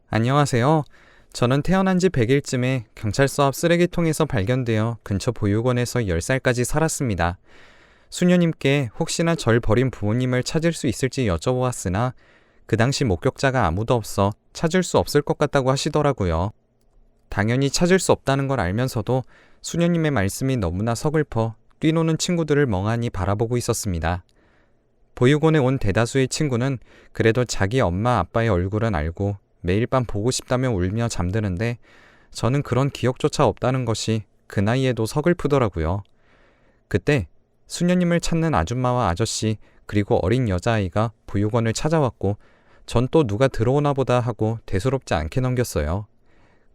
안녕하세요. 저는 태어난 지 100일쯤에 경찰서 앞 쓰레기통에서 발견되어 근처 보육원에서 10살까지 살았습니다. 수녀님께 혹시나 절 버린 부모님을 찾을 수 있을지 여쭤보았으나 그 당시 목격자가 아무도 없어 찾을 수 없을 것 같다고 하시더라고요. 당연히 찾을 수 없다는 걸 알면서도 수녀님의 말씀이 너무나 서글퍼 뛰노는 친구들을 멍하니 바라보고 있었습니다. 보육원에 온 대다수의 친구는 그래도 자기 엄마 아빠의 얼굴은 알고 매일 밤 보고 싶다며 울며 잠드는데 저는 그런 기억조차 없다는 것이 그 나이에도 서글프더라고요. 그때 수녀님을 찾는 아줌마와 아저씨 그리고 어린 여자아이가 보육원을 찾아왔고 전 또 누가 들어오나 보다 하고 대수롭지 않게 넘겼어요.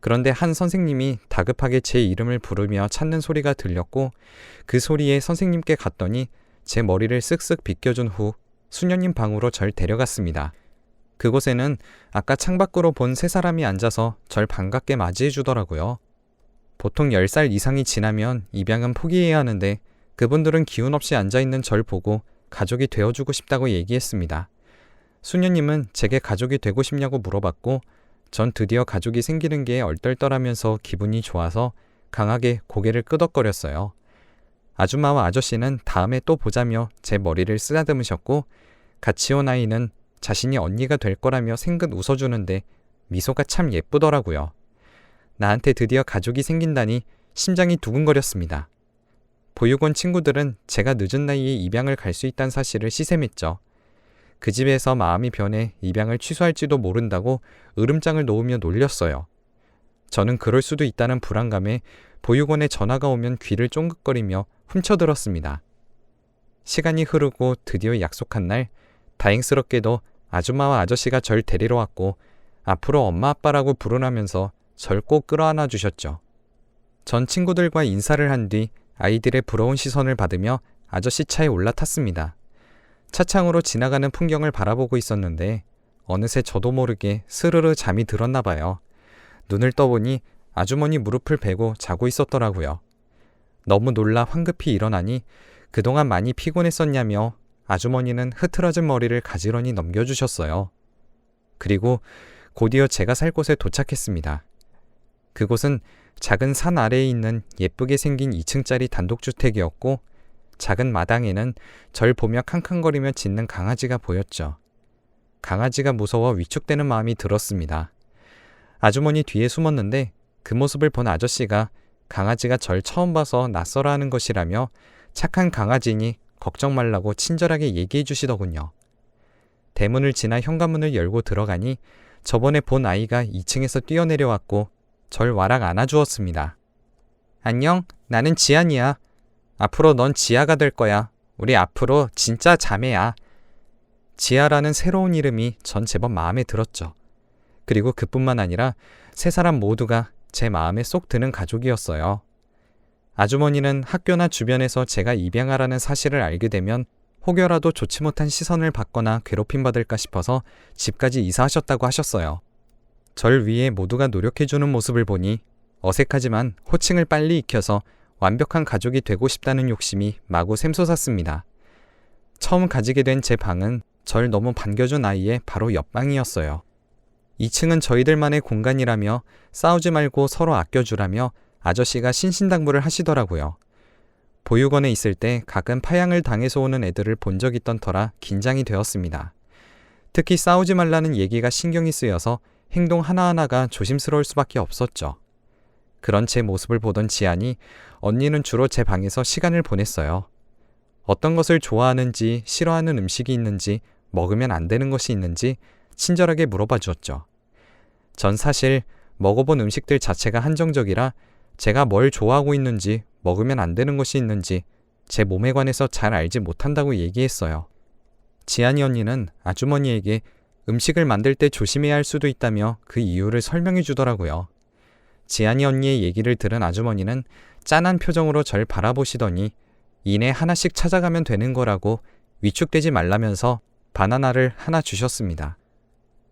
그런데 한 선생님이 다급하게 제 이름을 부르며 찾는 소리가 들렸고 그 소리에 선생님께 갔더니 제 머리를 쓱쓱 빗겨준 후 수녀님 방으로 절 데려갔습니다. 그곳에는 아까 창밖으로 본 세 사람이 앉아서 절 반갑게 맞이해 주더라고요. 보통 10살 이상이 지나면 입양은 포기해야 하는데 그분들은 기운 없이 앉아있는 절 보고 가족이 되어주고 싶다고 얘기했습니다. 수녀님은 제게 가족이 되고 싶냐고 물어봤고 전 드디어 가족이 생기는 게 얼떨떨하면서 기분이 좋아서 강하게 고개를 끄덕거렸어요. 아줌마와 아저씨는 다음에 또 보자며 제 머리를 쓰다듬으셨고 같이 온 아이는 자신이 언니가 될 거라며 생긋 웃어주는데 미소가 참 예쁘더라고요. 나한테 드디어 가족이 생긴다니 심장이 두근거렸습니다. 보육원 친구들은 제가 늦은 나이에 입양을 갈 수 있다는 사실을 시샘했죠. 그 집에서 마음이 변해 입양을 취소할지도 모른다고 으름장을 놓으며 놀렸어요. 저는 그럴 수도 있다는 불안감에 보육원에 전화가 오면 귀를 쫑긋거리며 훔쳐들었습니다. 시간이 흐르고 드디어 약속한 날, 다행스럽게도 아줌마와 아저씨가 절 데리러 왔고 앞으로 엄마 아빠라고 부르라면서 절 꼭 끌어안아 주셨죠. 전 친구들과 인사를 한 뒤 아이들의 부러운 시선을 받으며 아저씨 차에 올라탔습니다. 차창으로 지나가는 풍경을 바라보고 있었는데 어느새 저도 모르게 스르르 잠이 들었나 봐요. 눈을 떠보니 아주머니 무릎을 베고 자고 있었더라고요. 너무 놀라 황급히 일어나니 그동안 많이 피곤했었냐며 아주머니는 흐트러진 머리를 가지런히 넘겨주셨어요. 그리고 곧이어 제가 살 곳에 도착했습니다. 그곳은 작은 산 아래에 있는 예쁘게 생긴 2층짜리 단독주택이었고 작은 마당에는 절 보며 캉캉거리며 짖는 강아지가 보였죠. 강아지가 무서워 위축되는 마음이 들었습니다. 아주머니 뒤에 숨었는데 그 모습을 본 아저씨가 강아지가 절 처음 봐서 낯설어 하는 것이라며 착한 강아지니 걱정 말라고 친절하게 얘기해 주시더군요. 대문을 지나 현관문을 열고 들어가니 저번에 본 아이가 2층에서 뛰어내려왔고 절 와락 안아주었습니다. 안녕, 나는 지안이야. 앞으로 넌 지아가 될 거야. 우리 앞으로 진짜 자매야. 지아라는 새로운 이름이 전 제법 마음에 들었죠. 그리고 그뿐만 아니라 세 사람 모두가 제 마음에 쏙 드는 가족이었어요. 아주머니는 학교나 주변에서 제가 입양하라는 사실을 알게 되면 혹여라도 좋지 못한 시선을 받거나 괴롭힘 받을까 싶어서 집까지 이사하셨다고 하셨어요. 절 위해 모두가 노력해주는 모습을 보니 어색하지만 호칭을 빨리 익혀서 완벽한 가족이 되고 싶다는 욕심이 마구 샘솟았습니다. 처음 가지게 된 제 방은 절 너무 반겨준 아이의 바로 옆방이었어요. 2층은 저희들만의 공간이라며 싸우지 말고 서로 아껴주라며 아저씨가 신신당부를 하시더라고요. 보육원에 있을 때 가끔 파양을 당해서 오는 애들을 본 적 있던 터라 긴장이 되었습니다. 특히 싸우지 말라는 얘기가 신경이 쓰여서 행동 하나하나가 조심스러울 수밖에 없었죠. 그런 제 모습을 보던 지안이 언니는 주로 제 방에서 시간을 보냈어요. 어떤 것을 좋아하는지 싫어하는 음식이 있는지 먹으면 안 되는 것이 있는지 친절하게 물어봐 주었죠. 전 사실 먹어본 음식들 자체가 한정적이라 제가 뭘 좋아하고 있는지 먹으면 안 되는 것이 있는지 제 몸에 관해서 잘 알지 못한다고 얘기했어요. 지안이 언니는 아주머니에게 음식을 만들 때 조심해야 할 수도 있다며 그 이유를 설명해 주더라고요. 지안이 언니의 얘기를 들은 아주머니는 짠한 표정으로 절 바라보시더니 이내 하나씩 찾아가면 되는 거라고 위축되지 말라면서 바나나를 하나 주셨습니다.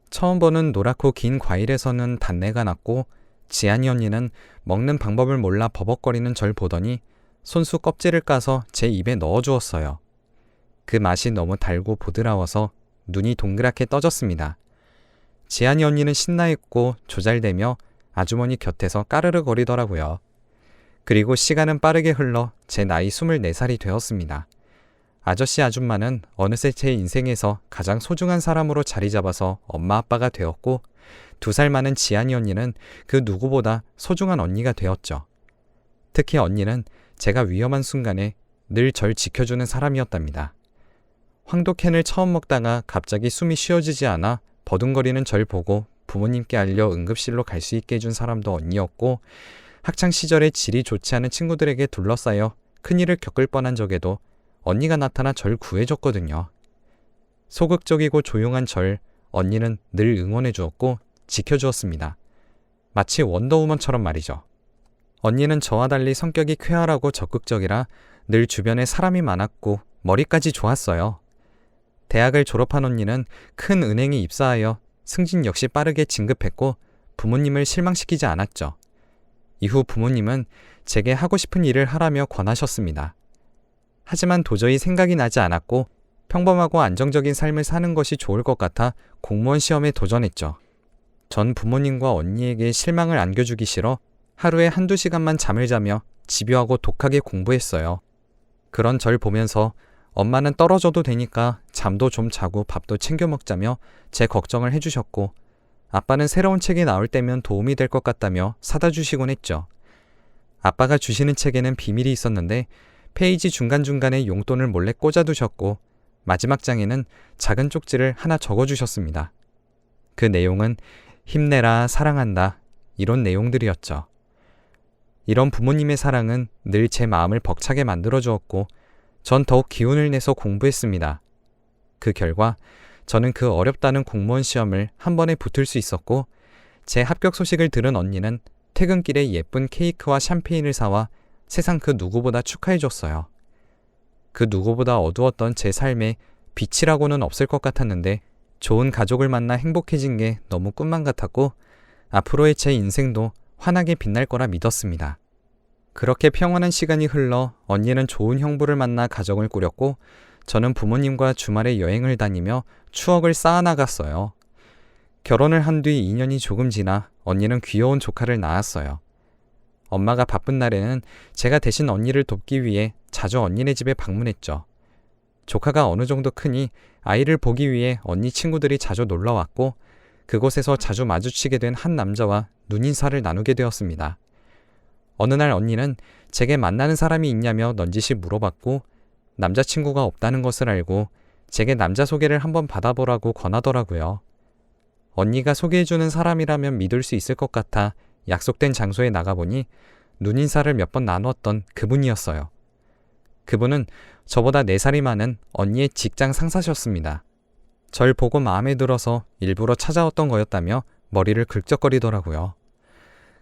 처음 보는 노랗고 긴 과일에서는 단내가 났고 지안이 언니는 먹는 방법을 몰라 버벅거리는 절 보더니 손수 껍질을 까서 제 입에 넣어주었어요. 그 맛이 너무 달고 보드라워서 눈이 동그랗게 떠졌습니다. 지안이 언니는 신나했고 조잘대며 아주머니 곁에서 까르르 거리더라고요. 그리고 시간은 빠르게 흘러 제 나이 24살이 되었습니다. 아저씨 아줌마는 어느새 제 인생에서 가장 소중한 사람으로 자리 잡아서 엄마 아빠가 되었고 2살 많은 지안이 언니는 그 누구보다 소중한 언니가 되었죠. 특히 언니는 제가 위험한 순간에 늘 절 지켜주는 사람이었답니다. 황도캔을 처음 먹다가 갑자기 숨이 쉬어지지 않아 버둥거리는 절 보고 부모님께 알려 응급실로 갈 수 있게 해준 사람도 언니였고 학창시절에 질이 좋지 않은 친구들에게 둘러싸여 큰일을 겪을 뻔한 적에도 언니가 나타나 절 구해줬거든요. 소극적이고 조용한 절, 언니는 늘 응원해 주었고 지켜주었습니다. 마치 원더우먼처럼 말이죠. 언니는 저와 달리 성격이 쾌활하고 적극적이라 늘 주변에 사람이 많았고 머리까지 좋았어요. 대학을 졸업한 언니는 큰 은행에 입사하여 승진 역시 빠르게 진급했고 부모님을 실망시키지 않았죠. 이후 부모님은 제게 하고 싶은 일을 하라며 권하셨습니다. 하지만 도저히 생각이 나지 않았고 평범하고 안정적인 삶을 사는 것이 좋을 것 같아 공무원 시험에 도전했죠. 전 부모님과 언니에게 실망을 안겨주기 싫어 하루에 1~2시간만 잠을 자며 집요하고 독하게 공부했어요. 그런 절 보면서 엄마는 떨어져도 되니까 잠도 좀 자고 밥도 챙겨 먹자며 제 걱정을 해주셨고 아빠는 새로운 책이 나올 때면 도움이 될 것 같다며 사다 주시곤 했죠. 아빠가 주시는 책에는 비밀이 있었는데 페이지 중간중간에 용돈을 몰래 꽂아두셨고 마지막 장에는 작은 쪽지를 하나 적어주셨습니다. 그 내용은 힘내라, 사랑한다 이런 내용들이었죠. 이런 부모님의 사랑은 늘 제 마음을 벅차게 만들어주었고 전 더욱 기운을 내서 공부했습니다. 그 결과 저는 그 어렵다는 공무원 시험을 한 번에 붙을 수 있었고 제 합격 소식을 들은 언니는 퇴근길에 예쁜 케이크와 샴페인을 사와 세상 그 누구보다 축하해줬어요. 그 누구보다 어두웠던 제 삶에 빛이라고는 없을 것 같았는데 좋은 가족을 만나 행복해진 게 너무 꿈만 같았고 앞으로의 제 인생도 환하게 빛날 거라 믿었습니다. 그렇게 평온한 시간이 흘러 언니는 좋은 형부를 만나 가정을 꾸렸고 저는 부모님과 주말에 여행을 다니며 추억을 쌓아나갔어요. 결혼을 한 뒤 2년이 조금 지나 언니는 귀여운 조카를 낳았어요. 엄마가 바쁜 날에는 제가 대신 언니를 돕기 위해 자주 언니네 집에 방문했죠. 조카가 어느 정도 크니 아이를 보기 위해 언니 친구들이 자주 놀러왔고 그곳에서 자주 마주치게 된 한 남자와 눈인사를 나누게 되었습니다. 어느 날 언니는 제게 만나는 사람이 있냐며 넌지시 물어봤고 남자친구가 없다는 것을 알고 제게 남자 소개를 한번 받아보라고 권하더라고요. 언니가 소개해주는 사람이라면 믿을 수 있을 것 같아 약속된 장소에 나가보니 눈인사를 몇 번 나눴던 그분이었어요. 그분은 저보다 4살이 많은 언니의 직장 상사셨습니다. 절 보고 마음에 들어서 일부러 찾아왔던 거였다며 머리를 긁적거리더라고요.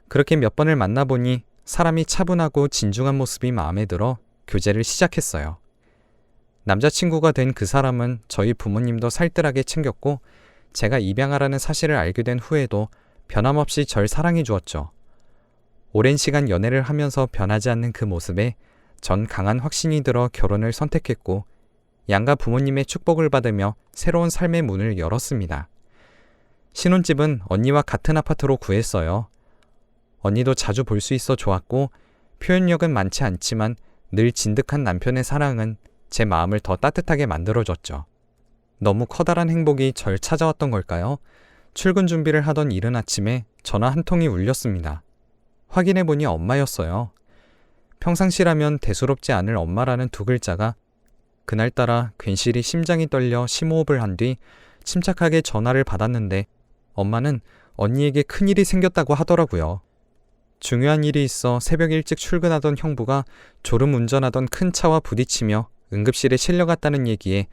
그렇게 몇 번을 만나보니 사람이 차분하고 진중한 모습이 마음에 들어 교제를 시작했어요. 남자친구가 된 그 사람은 저희 부모님도 살뜰하게 챙겼고 제가 입양하라는 사실을 알게 된 후에도 변함없이 절 사랑해 주었죠. 오랜 시간 연애를 하면서 변하지 않는 그 모습에 전 강한 확신이 들어 결혼을 선택했고 양가 부모님의 축복을 받으며 새로운 삶의 문을 열었습니다. 신혼집은 언니와 같은 아파트로 구했어요. 언니도 자주 볼 수 있어 좋았고 표현력은 많지 않지만 늘 진득한 남편의 사랑은 제 마음을 더 따뜻하게 만들어줬죠. 너무 커다란 행복이 절 찾아왔던 걸까요? 출근 준비를 하던 이른 아침에 전화 한 통이 울렸습니다. 확인해보니 엄마였어요. 평상시라면 대수롭지 않을 엄마라는 2글자가 그날따라 괜시리 심장이 떨려 심호흡을 한 뒤 침착하게 전화를 받았는데 엄마는 언니에게 큰일이 생겼다고 하더라고요. 중요한 일이 있어 새벽 일찍 출근하던 형부가 졸음 운전하던 큰 차와 부딪히며 응급실에 실려갔다는 얘기에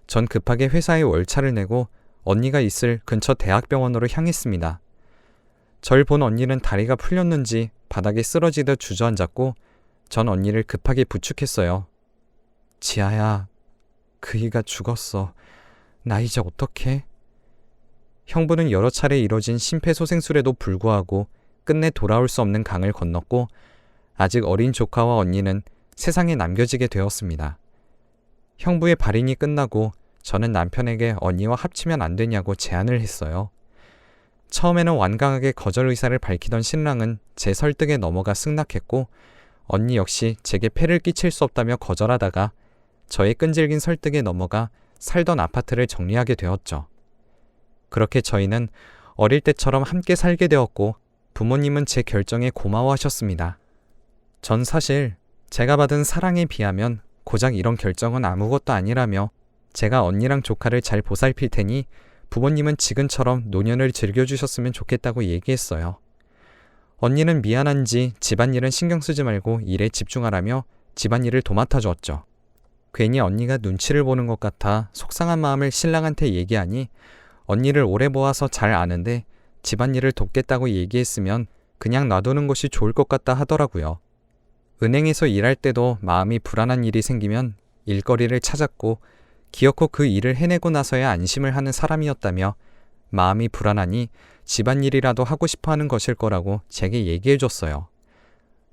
전 급하게 회사에 월차를 내고 언니가 있을 근처 대학병원으로 향했습니다. 절 본 언니는 다리가 풀렸는지 바닥에 쓰러지듯 주저앉았고 전 언니를 급하게 부축했어요. 지아야, 그이가 죽었어. 나 이제 어떡해? 형부는 여러 차례 이뤄진 심폐소생술에도 불구하고 끝내 돌아올 수 없는 강을 건넜고 아직 어린 조카와 언니는 세상에 남겨지게 되었습니다. 형부의 발인이 끝나고 저는 남편에게 언니와 합치면 안 되냐고 제안을 했어요. 처음에는 완강하게 거절 의사를 밝히던 신랑은 제 설득에 넘어가 승낙했고 언니 역시 제게 폐를 끼칠 수 없다며 거절하다가 저의 끈질긴 설득에 넘어가 살던 아파트를 정리하게 되었죠. 그렇게 저희는 어릴 때처럼 함께 살게 되었고 부모님은 제 결정에 고마워하셨습니다. 전 사실 제가 받은 사랑에 비하면 고작 이런 결정은 아무것도 아니라며 제가 언니랑 조카를 잘 보살필 테니 부모님은 지금처럼 노년을 즐겨주셨으면 좋겠다고 얘기했어요. 언니는 미안한지 집안일은 신경 쓰지 말고 일에 집중하라며 집안일을 도맡아 주었죠. 괜히 언니가 눈치를 보는 것 같아 속상한 마음을 신랑한테 얘기하니 언니를 오래 보아서 잘 아는데 집안일을 돕겠다고 얘기했으면 그냥 놔두는 것이 좋을 것 같다 하더라고요. 은행에서 일할 때도 마음이 불안한 일이 생기면 일거리를 찾았고 기어코 그 일을 해내고 나서야 안심을 하는 사람이었다며 마음이 불안하니 집안일이라도 하고 싶어하는 것일 거라고 제게 얘기해줬어요.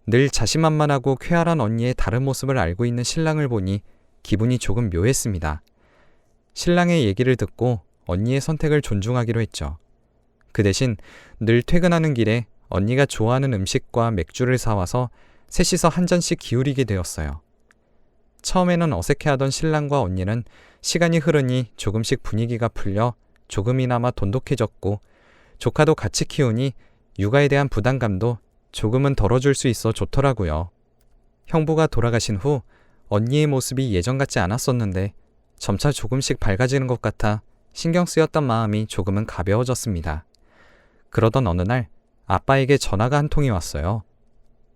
늘 자신만만하고 쾌활한 언니의 다른 모습을 알고 있는 신랑을 보니 기분이 조금 묘했습니다. 신랑의 얘기를 듣고 언니의 선택을 존중하기로 했죠. 그 대신 늘 퇴근하는 길에 언니가 좋아하는 음식과 맥주를 사와서 셋이서 한 잔씩 기울이게 되었어요. 처음에는 어색해하던 신랑과 언니는 시간이 흐르니 조금씩 분위기가 풀려 조금이나마 돈독해졌고 조카도 같이 키우니 육아에 대한 부담감도 조금은 덜어줄 수 있어 좋더라고요. 형부가 돌아가신 후 언니의 모습이 예전 같지 않았었는데 점차 조금씩 밝아지는 것 같아 신경 쓰였던 마음이 조금은 가벼워졌습니다. 그러던 어느 날 아빠에게 전화가 한 통이 왔어요.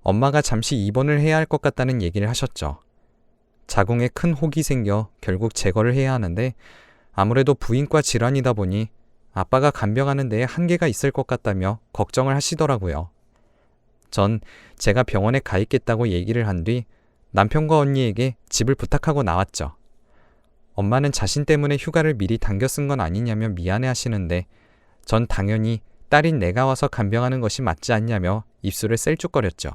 엄마가 잠시 입원을 해야 할 것 같다는 얘기를 하셨죠. 자궁에 큰 혹이 생겨 결국 제거를 해야 하는데 아무래도 부인과 질환이다 보니 아빠가 간병하는 데에 한계가 있을 것 같다며 걱정을 하시더라고요. 전 제가 병원에 가 있겠다고 얘기를 한 뒤 남편과 언니에게 집을 부탁하고 나왔죠. 엄마는 자신 때문에 휴가를 미리 당겨 쓴 건 아니냐며 미안해 하시는데 전 당연히 딸인 내가 와서 간병하는 것이 맞지 않냐며 입술을 셀쭉거렸죠.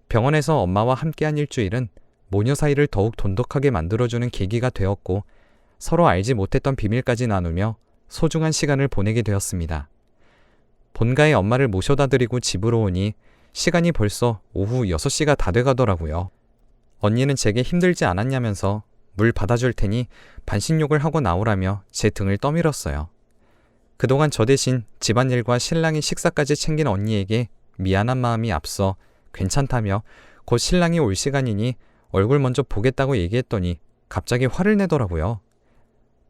병원에서 엄마와 함께한 일주일은 모녀 사이를 더욱 돈독하게 만들어주는 계기가 되었고 서로 알지 못했던 비밀까지 나누며 소중한 시간을 보내게 되었습니다. 본가에 엄마를 모셔다 드리고 집으로 오니 시간이 벌써 오후 6시가 다 돼가더라고요. 언니는 제게 힘들지 않았냐면서 물 받아줄 테니 반신욕을 하고 나오라며 제 등을 떠밀었어요. 그동안 저 대신 집안일과 신랑의 식사까지 챙긴 언니에게 미안한 마음이 앞서 괜찮다며 곧 신랑이 올 시간이니 얼굴 먼저 보겠다고 얘기했더니 갑자기 화를 내더라고요.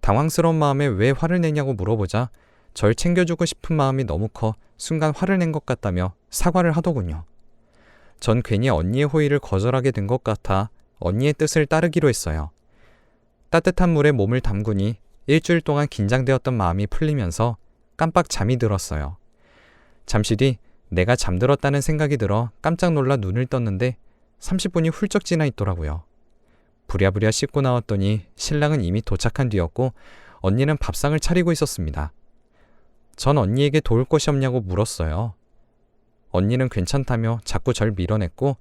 당황스러운 마음에 왜 화를 내냐고 물어보자 절 챙겨주고 싶은 마음이 너무 커 순간 화를 낸 것 같다며 사과를 하더군요. 전 괜히 언니의 호의를 거절하게 된 것 같아 언니의 뜻을 따르기로 했어요. 따뜻한 물에 몸을 담그니 일주일 동안 긴장되었던 마음이 풀리면서 깜빡 잠이 들었어요. 잠시 뒤 내가 잠들었다는 생각이 들어 깜짝 놀라 눈을 떴는데 30분이 훌쩍 지나 있더라고요. 부랴부랴 씻고 나왔더니 신랑은 이미 도착한 뒤였고 언니는 밥상을 차리고 있었습니다. 전 언니에게 도울 것이 없냐고 물었어요. 언니는 괜찮다며 자꾸 절 밀어냈고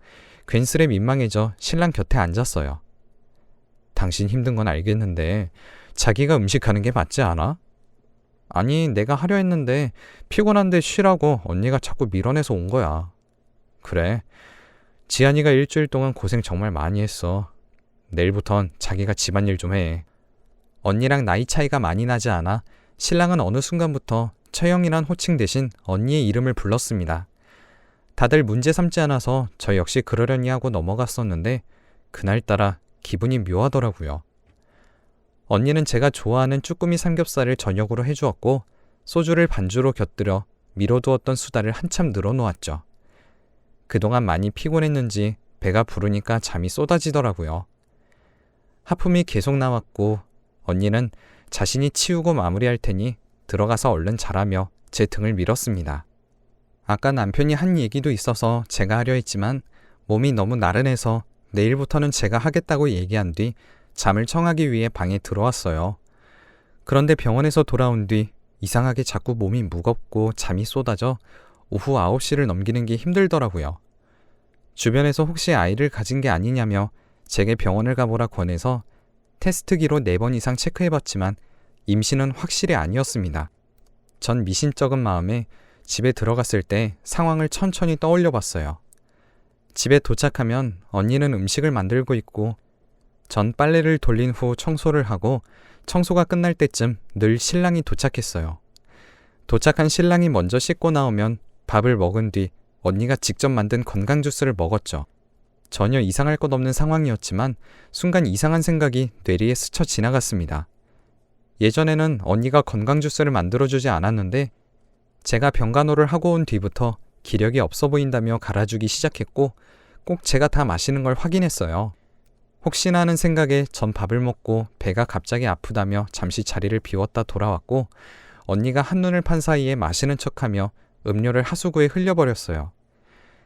괜스레 민망해져 신랑 곁에 앉았어요. 당신 힘든 건 알겠는데 자기가 음식하는 게 맞지 않아? 아니, 내가 하려 했는데 피곤한데 쉬라고 언니가 자꾸 밀어내서 온 거야. 그래, 지한이가 일주일 동안 고생 정말 많이 했어. 내일부턴 자기가 집안일 좀 해. 언니랑 나이 차이가 많이 나지 않아 신랑은 어느 순간부터 처형이란 호칭 대신 언니의 이름을 불렀습니다. 다들 문제 삼지 않아서 저 역시 그러려니 하고 넘어갔었는데 그날따라 기분이 묘하더라고요. 언니는 제가 좋아하는 쭈꾸미 삼겹살을 저녁으로 해주었고 소주를 반주로 곁들여 미뤄두었던 수다를 한참 늘어놓았죠. 그동안 많이 피곤했는지 배가 부르니까 잠이 쏟아지더라고요. 하품이 계속 나왔고 언니는 자신이 치우고 마무리할 테니 들어가서 얼른 자라며 제 등을 밀었습니다. 아까 남편이 한 얘기도 있어서 제가 하려 했지만 몸이 너무 나른해서 내일부터는 제가 하겠다고 얘기한 뒤 잠을 청하기 위해 방에 들어왔어요. 그런데 병원에서 돌아온 뒤 이상하게 자꾸 몸이 무겁고 잠이 쏟아져 오후 9시를 넘기는 게 힘들더라고요. 주변에서 혹시 아이를 가진 게 아니냐며 제게 병원을 가보라 권해서 테스트기로 4번 이상 체크해봤지만 임신은 확실히 아니었습니다. 전 미심쩍은 마음에 집에 들어갔을 때 상황을 천천히 떠올려 봤어요. 집에 도착하면 언니는 음식을 만들고 있고 전 빨래를 돌린 후 청소를 하고 청소가 끝날 때쯤 늘 신랑이 도착했어요. 도착한 신랑이 먼저 씻고 나오면 밥을 먹은 뒤 언니가 직접 만든 건강 주스를 먹었죠. 전혀 이상할 것 없는 상황이었지만 순간 이상한 생각이 뇌리에 스쳐 지나갔습니다. 예전에는 언니가 건강 주스를 만들어주지 않았는데 제가 병간호를 하고 온 뒤부터 기력이 없어 보인다며 갈아주기 시작했고 꼭 제가 다 마시는 걸 확인했어요. 혹시나 하는 생각에 전 밥을 먹고 배가 갑자기 아프다며 잠시 자리를 비웠다 돌아왔고 언니가 한눈을 판 사이에 마시는 척하며 음료를 하수구에 흘려버렸어요.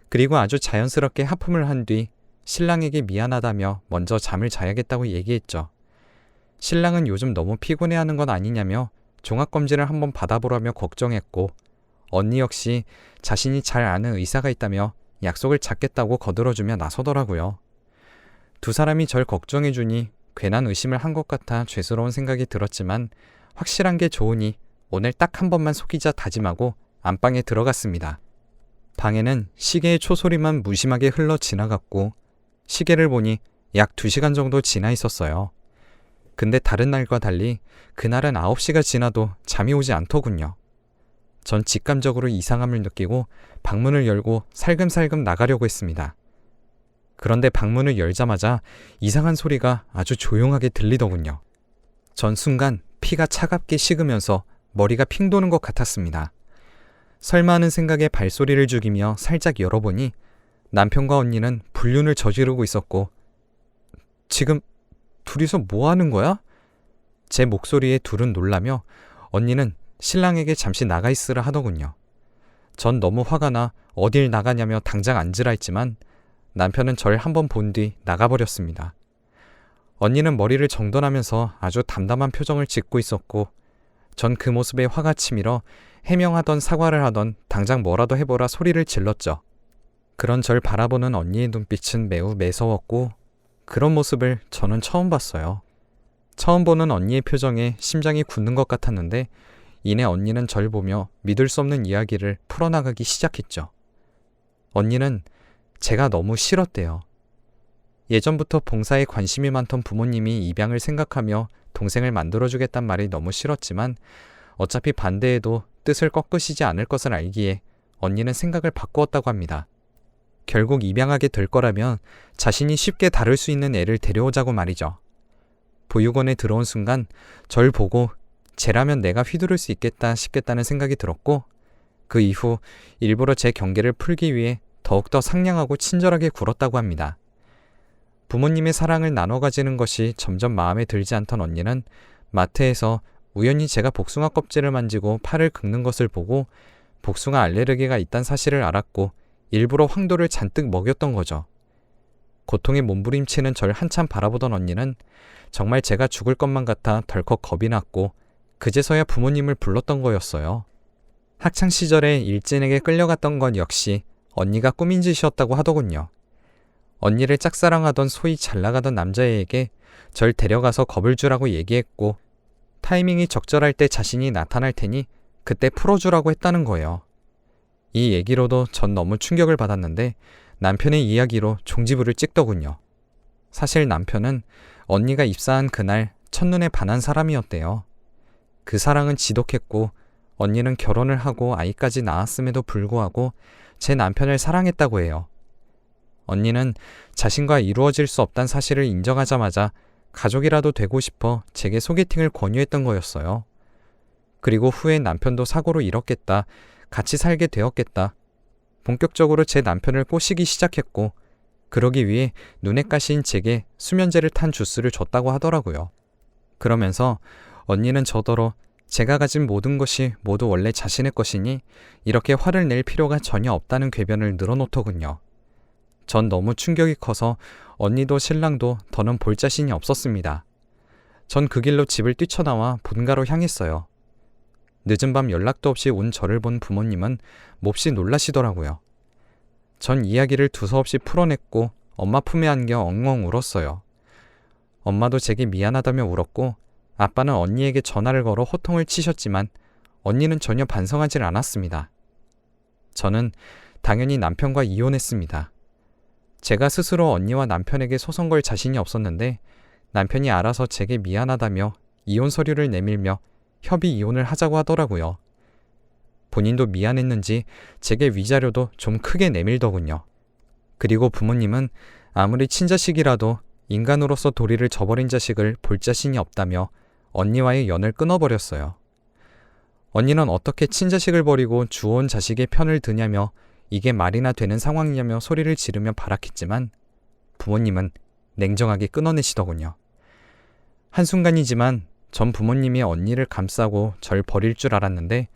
그리고 아주 자연스럽게 하품을 한 뒤 신랑에게 미안하다며 먼저 잠을 자야겠다고 얘기했죠. 신랑은 요즘 너무 피곤해하는 건 아니냐며 종합검진을 한번 받아보라며 걱정했고 언니 역시 자신이 잘 아는 의사가 있다며 약속을 잡겠다고 거들어주며 나서더라고요. 두 사람이 절 걱정해주니 괜한 의심을 한 것 같아 죄스러운 생각이 들었지만 확실한 게 좋으니 오늘 딱 한 번만 속이자 다짐하고 안방에 들어갔습니다. 방에는 시계의 초소리만 무심하게 흘러 지나갔고 시계를 보니 약 2시간 정도 지나 있었어요. 근데 다른 날과 달리 그날은 9시가 지나도 잠이 오지 않더군요. 전 직감적으로 이상함을 느끼고 방문을 열고 살금살금 나가려고 했습니다. 그런데 방문을 열자마자 이상한 소리가 아주 조용하게 들리더군요. 전 순간 피가 차갑게 식으면서 머리가 핑 도는 것 같았습니다. 설마 하는 생각에 발소리를 죽이며 살짝 열어보니 남편과 언니는 불륜을 저지르고 있었고 지금 둘이서 뭐 하는 거야? 제 목소리에 둘은 놀라며 언니는 신랑에게 잠시 나가 있으라 하더군요. 전 너무 화가 나 어딜 나가냐며 당장 앉으라 했지만 남편은 절 한번 본 뒤 나가버렸습니다. 언니는 머리를 정돈하면서 아주 담담한 표정을 짓고 있었고 전 그 모습에 화가 치밀어 해명하던 사과를 하던 당장 뭐라도 해보라 소리를 질렀죠. 그런 절 바라보는 언니의 눈빛은 매우 매서웠고 그런 모습을 저는 처음 봤어요. 처음 보는 언니의 표정에 심장이 굳는 것 같았는데 이내 언니는 절 보며 믿을 수 없는 이야기를 풀어나가기 시작했죠. 언니는 제가 너무 싫었대요. 예전부터 봉사에 관심이 많던 부모님이 입양을 생각하며 동생을 만들어주겠단 말이 너무 싫었지만 어차피 반대해도 뜻을 꺾으시지 않을 것을 알기에 언니는 생각을 바꾸었다고 합니다. 결국 입양하게 될 거라면 자신이 쉽게 다룰 수 있는 애를 데려오자고 말이죠. 보육원에 들어온 순간 절 보고 쟤라면 내가 휘두를 수 있겠다 싶겠다는 생각이 들었고 그 이후 일부러 제 경계를 풀기 위해 더욱더 상냥하고 친절하게 굴었다고 합니다. 부모님의 사랑을 나눠 가지는 것이 점점 마음에 들지 않던 언니는 마트에서 우연히 제가 복숭아 껍질을 만지고 팔을 긁는 것을 보고 복숭아 알레르기가 있다는 사실을 알았고 일부러 황도를 잔뜩 먹였던 거죠. 고통에 몸부림치는 절 한참 바라보던 언니는 정말 제가 죽을 것만 같아 덜컥 겁이 났고 그제서야 부모님을 불렀던 거였어요. 학창시절에 일진에게 끌려갔던 건 역시 언니가 꾸민 짓이었다고 하더군요. 언니를 짝사랑하던 소위 잘나가던 남자애에게 절 데려가서 겁을 주라고 얘기했고 타이밍이 적절할 때 자신이 나타날 테니 그때 풀어주라고 했다는 거예요. 이 얘기로도 전 너무 충격을 받았는데 남편의 이야기로 종지부를 찍더군요. 사실 남편은 언니가 입사한 그날 첫눈에 반한 사람이었대요. 그 사랑은 지독했고 언니는 결혼을 하고 아이까지 낳았음에도 불구하고 제 남편을 사랑했다고 해요. 언니는 자신과 이루어질 수 없다는 사실을 인정하자마자 가족이라도 되고 싶어 제게 소개팅을 권유했던 거였어요. 그리고 후에 남편도 사고로 잃었겠다, 같이 살게 되었겠다. 본격적으로 제 남편을 꼬시기 시작했고 그러기 위해 눈에 가시인 제게 수면제를 탄 주스를 줬다고 하더라고요. 그러면서 언니는 저더러 제가 가진 모든 것이 모두 원래 자신의 것이니 이렇게 화를 낼 필요가 전혀 없다는 궤변을 늘어놓더군요. 전 너무 충격이 커서 언니도 신랑도 더는 볼 자신이 없었습니다. 전 그 길로 집을 뛰쳐나와 본가로 향했어요. 늦은 밤 연락도 없이 온 저를 본 부모님은 몹시 놀라시더라고요. 전 이야기를 두서없이 풀어냈고 엄마 품에 안겨 엉엉 울었어요. 엄마도 제게 미안하다며 울었고 아빠는 언니에게 전화를 걸어 호통을 치셨지만 언니는 전혀 반성하질 않았습니다. 저는 당연히 남편과 이혼했습니다. 제가 스스로 언니와 남편에게 소송 걸 자신이 없었는데 남편이 알아서 제게 미안하다며 이혼 서류를 내밀며 협의 이혼을 하자고 하더라고요. 본인도 미안했는지 제게 위자료도 좀 크게 내밀더군요. 그리고 부모님은 아무리 친자식이라도 인간으로서 도리를 저버린 자식을 볼 자신이 없다며 언니와의 연을 끊어버렸어요. 언니는 어떻게 친자식을 버리고 주워온 자식의 편을 드냐며 이게 말이나 되는 상황이냐며 소리를 지르며 발악했지만 부모님은 냉정하게 끊어내시더군요. 한순간이지만 전 부모님이 언니를 감싸고 절 버릴 줄 알았는데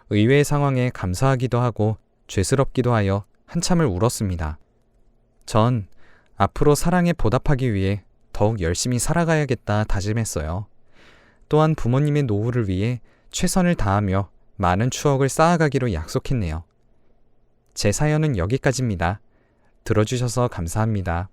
의외의 상황에 감사하기도 하고 죄스럽기도 하여 한참을 울었습니다. 전 앞으로 사랑에 보답하기 위해 더욱 열심히 살아가야겠다 다짐했어요. 또한 부모님의 노후를 위해 최선을 다하며 많은 추억을 쌓아가기로 약속했네요. 제 사연은 여기까지입니다. 들어주셔서 감사합니다.